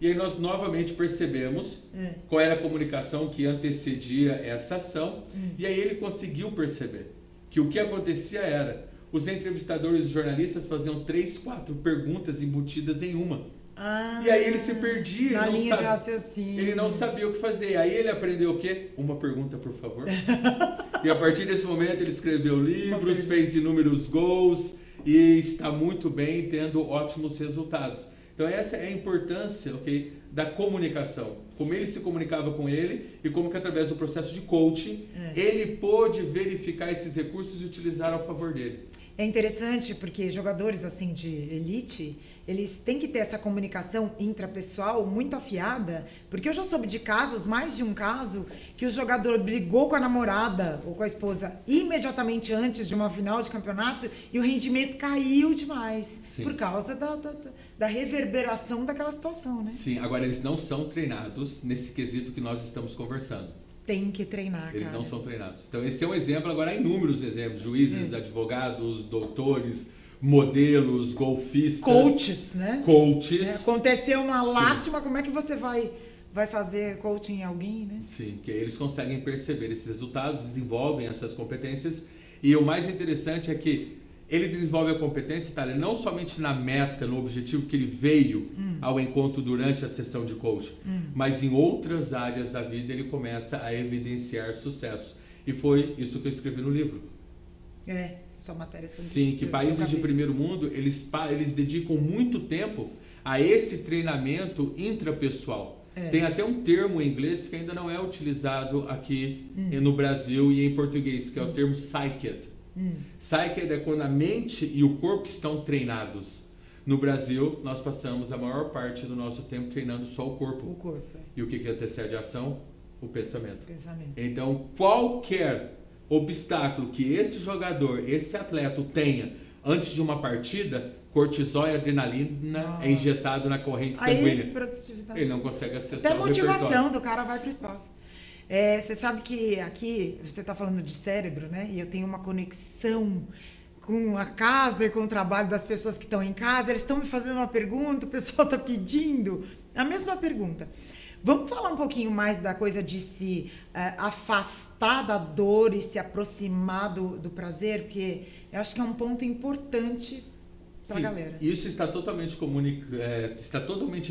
E aí nós novamente percebemos qual era a comunicação que antecedia essa ação, e aí ele conseguiu perceber que o que acontecia era, os entrevistadores e jornalistas faziam 3, 4 perguntas embutidas em uma. E aí ele se perdia, na linha de raciocínio. Ele não sabia o que fazer. Aí ele aprendeu o quê? Uma pergunta, por favor. E a partir desse momento ele escreveu livros, fez inúmeros gols e está muito bem, tendo ótimos resultados. Então essa é a importância da comunicação. Como ele se comunicava com ele e como que através do processo de coaching ele pôde verificar esses recursos e utilizar ao favor dele. É interessante porque jogadores assim de elite, eles têm que ter essa comunicação intrapessoal muito afiada, porque eu já soube de casos, mais de um caso, que o jogador brigou com a namorada ou com a esposa imediatamente antes de uma final de campeonato e o rendimento caiu demais. Sim. Por causa da reverberação daquela situação, né? Sim, agora eles não são treinados nesse quesito que nós estamos conversando. Tem que treinar, Eles não são treinados. Então esse é um exemplo, agora há inúmeros exemplos. Juízes, advogados, doutores, modelos, golfistas. Coaches, né? Coaches. Aconteceu uma lástima, como é que você vai fazer coaching em alguém, né? Sim, que eles conseguem perceber esses resultados, desenvolvem essas competências. E o mais interessante é que ele desenvolve a competência, Thalia, não somente na meta, no objetivo que ele veio ao encontro durante a sessão de coaching, mas em outras áreas da vida ele começa a evidenciar sucesso. E foi isso que eu escrevi no livro. Essa matéria sobre Sim, isso, que países de primeiro mundo, eles dedicam muito tempo a esse treinamento intrapessoal. Tem até um termo em inglês que ainda não é utilizado aqui no Brasil e em português, que é o termo psyched. Psyched é quando a mente e o corpo estão treinados. No Brasil, nós passamos a maior parte do nosso tempo treinando só o corpo. O corpo. E o que antecede a ação? O pensamento. Então, qualquer obstáculo que esse jogador, esse atleta tenha antes de uma partida, cortisol e adrenalina é injetado na corrente sanguínea. Ele não consegue acessar até o repertório. Até a motivação do cara vai para o espaço. Você sabe que aqui, você está falando de cérebro, né? E eu tenho uma conexão com a casa e com o trabalho das pessoas que estão em casa. Eles estão me fazendo uma pergunta, o pessoal está pedindo a mesma pergunta. Vamos falar um pouquinho mais da coisa de se afastar da dor e se aproximar do prazer, porque eu acho que é um ponto importante para a galera. Isso está totalmente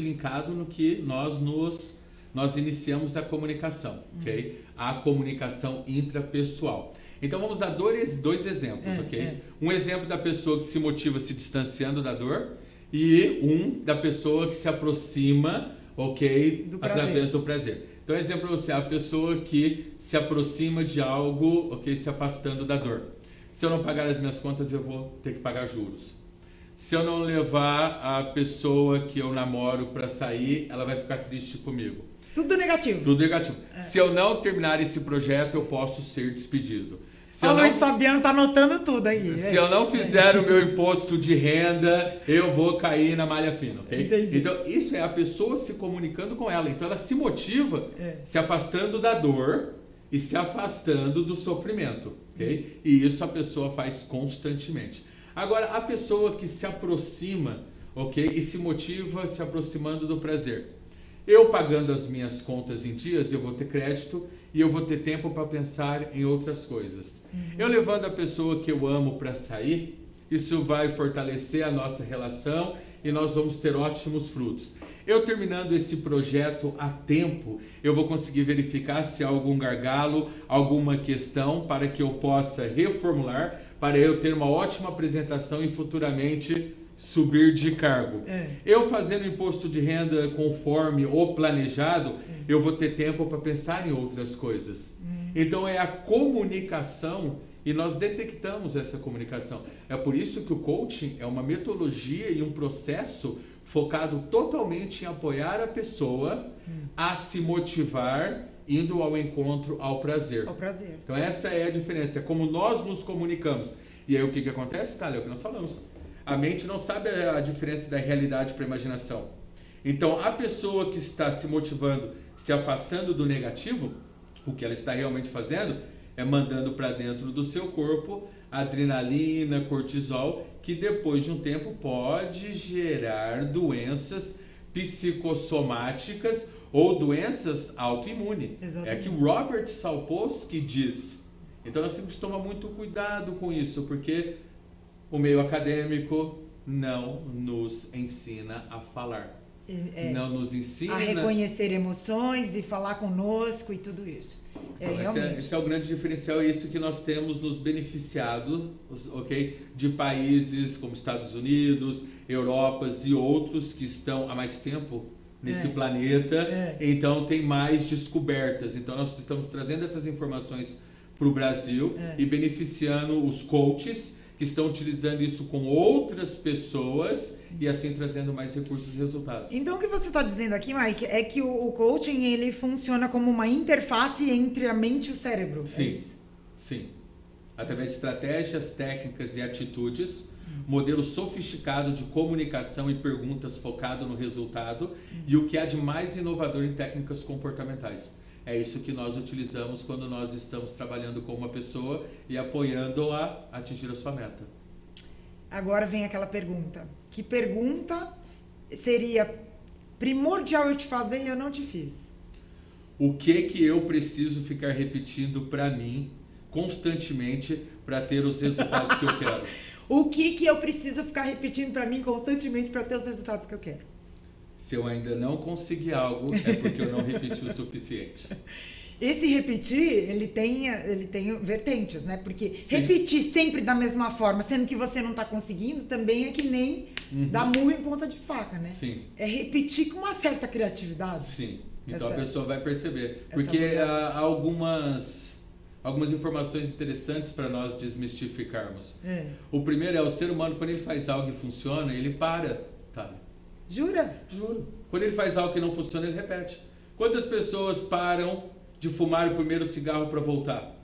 linkado no que nós iniciamos a comunicação, ok? A comunicação intrapessoal. Então vamos dar dois exemplos, ok? Um exemplo da pessoa que se motiva se distanciando da dor e da pessoa que se aproxima, ok? Através do prazer. Então, exemplo para você, a pessoa que se aproxima de algo, ok? Se afastando da dor. Se eu não pagar as minhas contas, eu vou ter que pagar juros. Se eu não levar a pessoa que eu namoro para sair, ela vai ficar triste comigo. Tudo negativo. Tudo negativo. Se eu não terminar esse projeto, eu posso ser despedido. O Luiz Fabiano tá anotando tudo aí. Se eu não fizer o meu imposto de renda, eu vou cair na malha fina, ok? Entendi. Então, isso é a pessoa se comunicando com ela. Então, ela se motiva se afastando da dor e se afastando do sofrimento, ok? E isso a pessoa faz constantemente. Agora, a pessoa que se aproxima, ok? E se motiva se aproximando do prazer. Eu pagando as minhas contas em dias, eu vou ter crédito e eu vou ter tempo para pensar em outras coisas. Eu levando a pessoa que eu amo para sair, isso vai fortalecer a nossa relação e nós vamos ter ótimos frutos. Eu terminando esse projeto a tempo, eu vou conseguir verificar se há algum gargalo, alguma questão para que eu possa reformular, para eu ter uma ótima apresentação e futuramente subir de cargo. Eu fazendo imposto de renda conforme o planejado, eu vou ter tempo para pensar em outras coisas. Então é a comunicação e nós detectamos essa comunicação. É por isso que o coaching é uma metodologia e um processo focado totalmente em apoiar a pessoa a se motivar indo ao encontro ao prazer. Então essa é a diferença, é como nós nos comunicamos. E aí o que acontece, Thalia? É o que nós falamos. A mente não sabe a diferença da realidade para a imaginação. Então, a pessoa que está se motivando, se afastando do negativo, o que ela está realmente fazendo é mandando para dentro do seu corpo adrenalina, cortisol, que depois de um tempo pode gerar doenças psicossomáticas ou doenças autoimunes. É que o Robert Sapolsky diz. Então, nós temos que tomar muito cuidado com isso, porque o meio acadêmico não nos ensina a falar. Não nos ensina a reconhecer emoções e falar conosco e tudo isso. Esse é o grande diferencial, é isso que nós temos nos beneficiado, ok? De países como Estados Unidos, Europas e outros que estão há mais tempo nesse planeta. Então tem mais descobertas. Então nós estamos trazendo essas informações para o Brasil e beneficiando os coaches que estão utilizando isso com outras pessoas e assim trazendo mais recursos e resultados. Então o que você está dizendo aqui, Mike, é que o coaching ele funciona como uma interface entre a mente e o cérebro. Sim, sim. Através de estratégias, técnicas e atitudes, modelo sofisticado de comunicação e perguntas focado no resultado e o que há de mais inovador em técnicas comportamentais. É isso que nós utilizamos quando nós estamos trabalhando com uma pessoa e apoiando-a a atingir a sua meta. Agora vem aquela pergunta. Que pergunta seria primordial eu te fazer e eu não te fiz? O que eu preciso ficar repetindo para mim constantemente para ter os resultados que eu quero? O que eu preciso ficar repetindo para mim constantemente para ter os resultados que eu quero? Se eu ainda não conseguir algo, é porque eu não repeti o suficiente. Esse repetir, ele tem vertentes, né? Porque repetir sempre da mesma forma, sendo que você não está conseguindo, também é que nem dar murro em ponta de faca, né? Sim. É repetir com uma certa criatividade. Sim. Então a pessoa vai perceber. Porque há algumas informações interessantes para nós desmistificarmos. O primeiro é o ser humano, quando ele faz algo e funciona, ele para, tá? Jura? Juro. Quando ele faz algo que não funciona, ele repete. Quantas pessoas param de fumar o primeiro cigarro para voltar?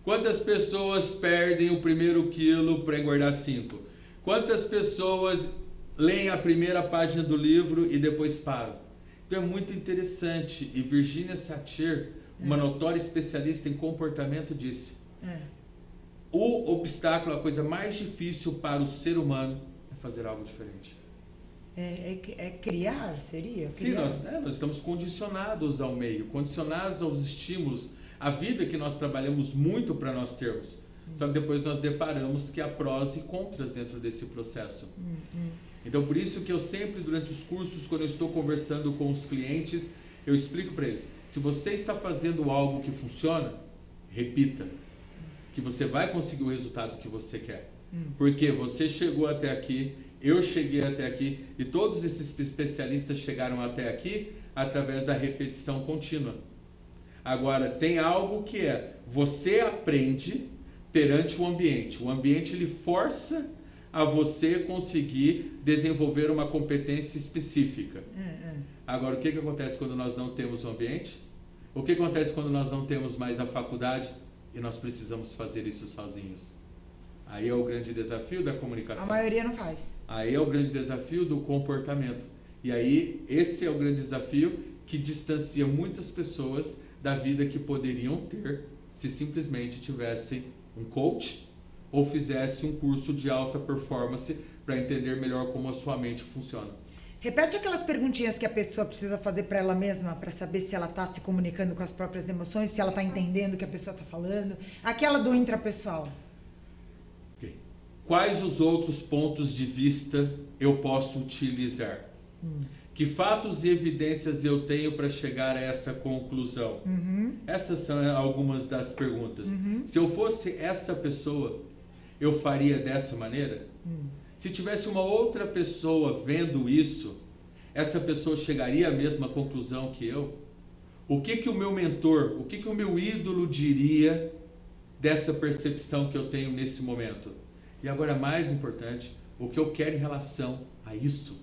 Quantas pessoas perdem o primeiro quilo para engordar 5? Quantas pessoas leem a primeira página do livro e depois param? Então é muito interessante. E Virginia Satir, uma notória especialista em comportamento, disse: o obstáculo, a coisa mais difícil para o ser humano é fazer algo diferente. É criar, seria? Criar. Sim, nós estamos condicionados ao meio, condicionados aos estímulos, a vida que nós trabalhamos muito para nós termos. Só que depois nós deparamos que há prós e contras dentro desse processo. Então, por isso que eu sempre, durante os cursos, quando eu estou conversando com os clientes, eu explico para eles, se você está fazendo algo que funciona, repita, que você vai conseguir o resultado que você quer. Porque você chegou até aqui, eu cheguei até aqui, e todos esses especialistas chegaram até aqui através da repetição contínua. Agora, tem algo que você aprende perante o ambiente ele força a você conseguir desenvolver uma competência específica. Agora, o que acontece quando nós não temos o ambiente? O que acontece quando nós não temos mais a faculdade e nós precisamos fazer isso sozinhos? Aí é o grande desafio da comunicação. A maioria não faz. Aí é o grande desafio do comportamento. E aí, esse é o grande desafio que distancia muitas pessoas da vida que poderiam ter se simplesmente tivessem um coach ou fizesse um curso de alta performance para entender melhor como a sua mente funciona. Repete aquelas perguntinhas que a pessoa precisa fazer para ela mesma, para saber se ela está se comunicando com as próprias emoções, se ela está entendendo o que a pessoa está falando. Aquela do intrapessoal. Okay. Quais os outros pontos de vista eu posso utilizar? Que fatos e evidências eu tenho para chegar a essa conclusão? Essas são algumas das perguntas. Se eu fosse essa pessoa, eu faria dessa maneira? Se tivesse uma outra pessoa vendo isso, essa pessoa chegaria à mesma conclusão que eu? O que o meu mentor, o que o meu ídolo diria dessa percepção que eu tenho nesse momento? E agora, mais importante, o que eu quero em relação a isso?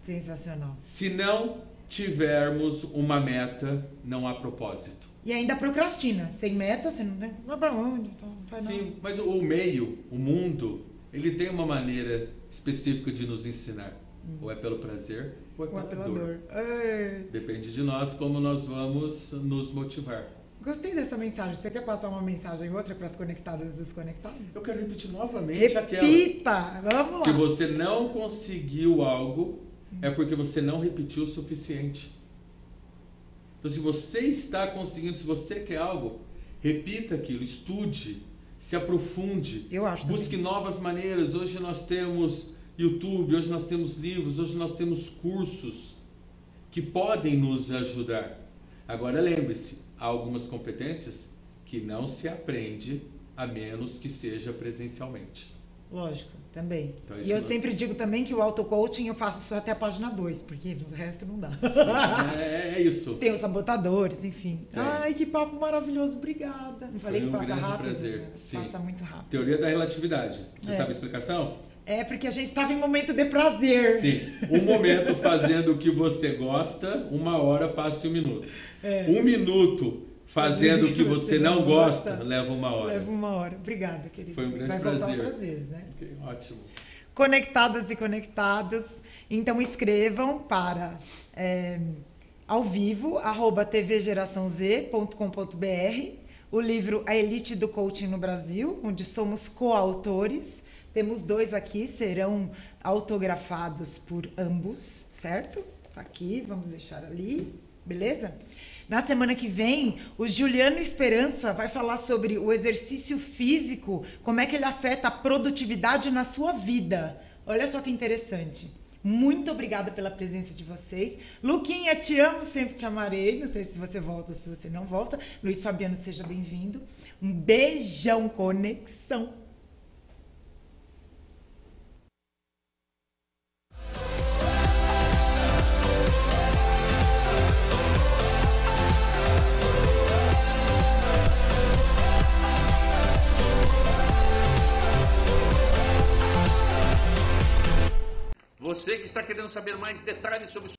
Sensacional. Se não tivermos uma meta, não há propósito. E ainda procrastina. Sem meta, você não tem... Vai pra onde? Então, não faz Sim, nada. mas o meio, o mundo, ele tem uma maneira específica de nos ensinar. Ou é pelo prazer, ou é pela dor. Depende de nós como nós vamos nos motivar. Gostei dessa mensagem. Você quer passar uma mensagem outra para as conectadas e desconectados? Eu quero repetir novamente aquela. Repita! Vamos lá! Se você não conseguiu algo, é porque você não repetiu o suficiente. Então, se você está conseguindo, se você quer algo, repita aquilo, estude, se aprofunde, busque novas maneiras. Hoje nós temos YouTube, hoje nós temos livros, hoje nós temos cursos que podem nos ajudar. Agora lembre-se, há algumas competências que não se aprende a menos que seja presencialmente. Lógico, também. Então, e eu sempre digo também que o auto-coaching eu faço só até a página 2, porque o resto não dá. É isso. Tem os sabotadores, enfim. Tem. Ai, que papo maravilhoso, obrigada. Não falei que passa rápido? Foi um grande prazer. Sim. Passa muito rápido. Teoria da relatividade. Você sabe a explicação? É porque a gente estava em momento de prazer. Sim. Um momento fazendo o que você gosta, 1 hora passa 1 minuto. 1 minuto fazendo o que você não gosta, leva 1 hora. Leva 1 hora. Obrigada, querido. Foi um grande prazer. prazer. Vai voltar outras vezes, né? Okay, ótimo. Conectadas e conectados, então escrevam para ao vivo, @tvgeraçãoz.com.br, o livro A Elite do Coaching no Brasil, onde somos coautores. Temos 2 aqui, serão autografados por ambos, certo? Tá aqui, vamos deixar ali, beleza? Na semana que vem, o Juliano Esperança vai falar sobre o exercício físico, como é que ele afeta a produtividade na sua vida. Olha só que interessante. Muito obrigada pela presença de vocês. Luquinha, te amo, sempre te amarei. Não sei se você volta ou se você não volta. Luiz Fabiano, seja bem-vindo. Um beijão, conexão. Você que está querendo saber mais detalhes sobre